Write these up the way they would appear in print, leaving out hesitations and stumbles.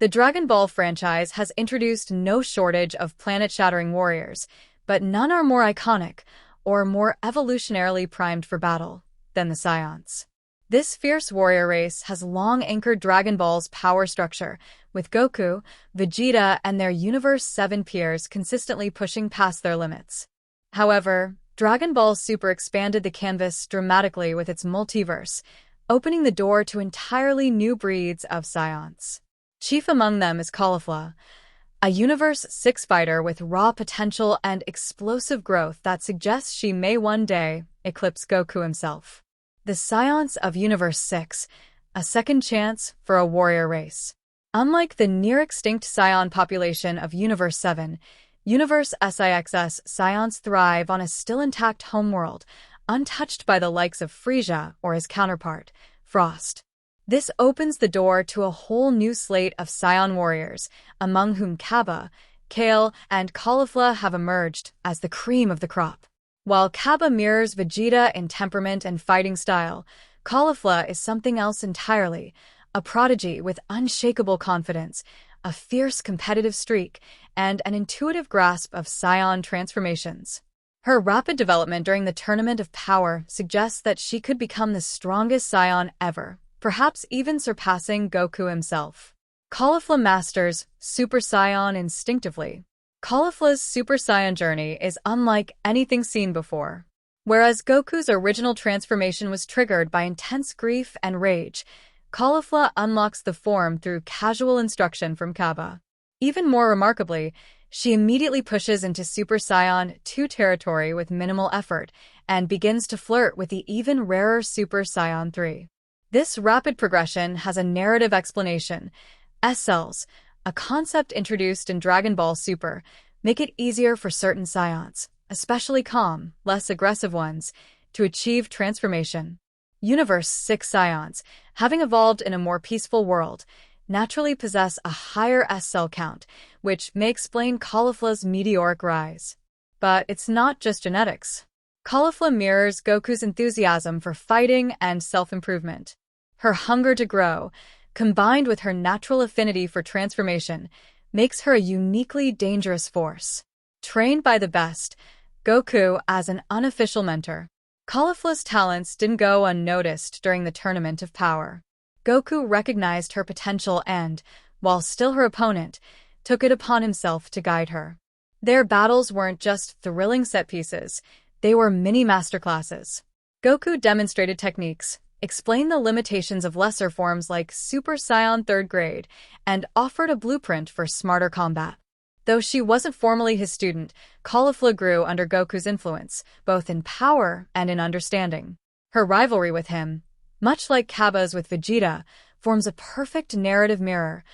The Dragon Ball franchise has introduced no shortage of planet-shattering warriors, but none are more iconic or more evolutionarily primed for battle than the Saiyans. This fierce warrior race has long anchored Dragon Ball's power structure, with Goku, Vegeta, and their Universe 7 peers consistently pushing past their limits. However, Dragon Ball Super expanded the canvas dramatically with its multiverse, opening the door to entirely new breeds of Saiyans. Chief among them is Caulifla, a Universe 6 fighter with raw potential and explosive growth that suggests she may one day eclipse Goku himself. The Saiyans of Universe 6, a second chance for a warrior race. Unlike the near-extinct Saiyan population of Universe 7, Universe 6's Saiyans thrive on a still-intact homeworld, untouched by the likes of Frieza or his counterpart, Frost. This opens the door to a whole new slate of Saiyan warriors, among whom Cabba, Kale, and Caulifla have emerged as the cream of the crop. While Cabba mirrors Vegeta in temperament and fighting style, Caulifla is something else entirely, a prodigy with unshakable confidence, a fierce competitive streak, and an intuitive grasp of Saiyan transformations. Her rapid development during the Tournament of Power suggests that she could become the strongest Saiyan ever, perhaps even surpassing Goku himself. Caulifla masters Super Saiyan instinctively. Caulifla's Super Saiyan journey is unlike anything seen before. Whereas Goku's original transformation was triggered by intense grief and rage, Caulifla unlocks the form through casual instruction from Cabba. Even more remarkably, she immediately pushes into Super Saiyan 2 territory with minimal effort and begins to flirt with the even rarer Super Saiyan 3. This rapid progression has a narrative explanation. S-cells, a concept introduced in Dragon Ball Super, make it easier for certain Saiyans, especially calm, less aggressive ones, to achieve transformation. Universe 6 Saiyans, having evolved in a more peaceful world, naturally possess a higher S-cell count, which may explain Caulifla's meteoric rise. But it's not just genetics. Caulifla mirrors Goku's enthusiasm for fighting and self-improvement. Her hunger to grow, combined with her natural affinity for transformation, makes her a uniquely dangerous force. Trained by the best, Goku as an unofficial mentor, Caulifla's talents didn't go unnoticed during the Tournament of Power. Goku recognized her potential and, while still her opponent, took it upon himself to guide her. Their battles weren't just thrilling set pieces, they were mini masterclasses. Goku demonstrated techniques, explained the limitations of lesser forms like Super Saiyan 3rd grade, and offered a blueprint for smarter combat. Though she wasn't formally his student, Caulifla grew under Goku's influence, both in power and in understanding. Her rivalry with him, much like Cabba's with Vegeta, forms a perfect narrative mirror.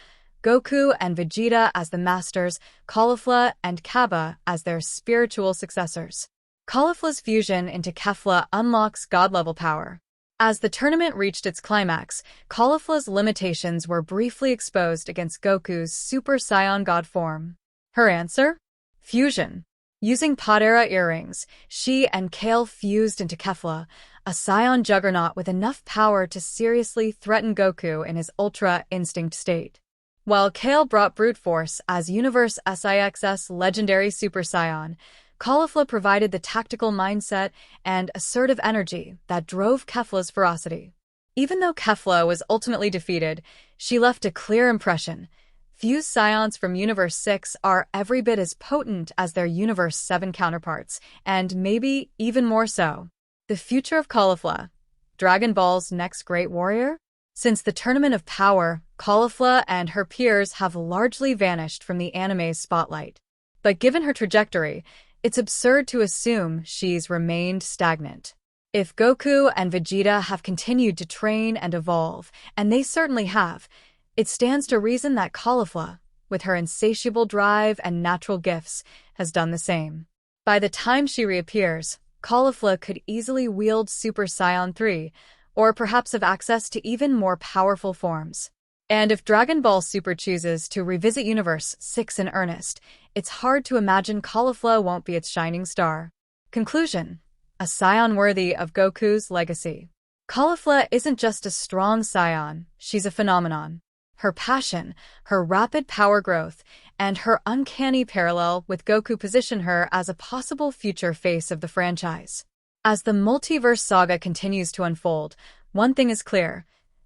Goku and Vegeta as the masters, Caulifla and Cabba as their spiritual successors. Caulifla's fusion into Kefla unlocks god-level power. As the tournament reached its climax, Caulifla's limitations were briefly exposed against Goku's Super Saiyan God form. Her answer? Fusion. Using Padera earrings, she and Kale fused into Kefla, a Saiyan juggernaut with enough power to seriously threaten Goku in his Ultra Instinct state. While Kale brought brute force as Universe 6's legendary Super Saiyan, Caulifla provided the tactical mindset and assertive energy that drove Kefla's ferocity. Even though Kefla was ultimately defeated, she left a clear impression. Fused Saiyans from Universe 6 are every bit as potent as their Universe 7 counterparts, and maybe even more so. The future of Caulifla, Dragon Ball's next great warrior? Since the Tournament of Power, Caulifla and her peers have largely vanished from the anime's spotlight. But given her trajectory, it's absurd to assume she's remained stagnant. If Goku and Vegeta have continued to train and evolve, and they certainly have, it stands to reason that Caulifla, with her insatiable drive and natural gifts, has done the same. By the time she reappears, Caulifla could easily wield Super Saiyan 3, or perhaps have access to even more powerful forms. And if Dragon Ball Super chooses to revisit Universe 6 in earnest, it's hard to imagine Caulifla won't be its shining star. Conclusion: a Saiyan worthy of Goku's legacy. Caulifla isn't just a strong Saiyan, she's a phenomenon. Her passion, her rapid power growth, and her uncanny parallel with Goku position her as a possible future face of the franchise. As the multiverse saga continues to unfold, one thing is clear.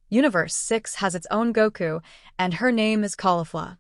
Universe 6 has its own Goku, and her name is Caulifla.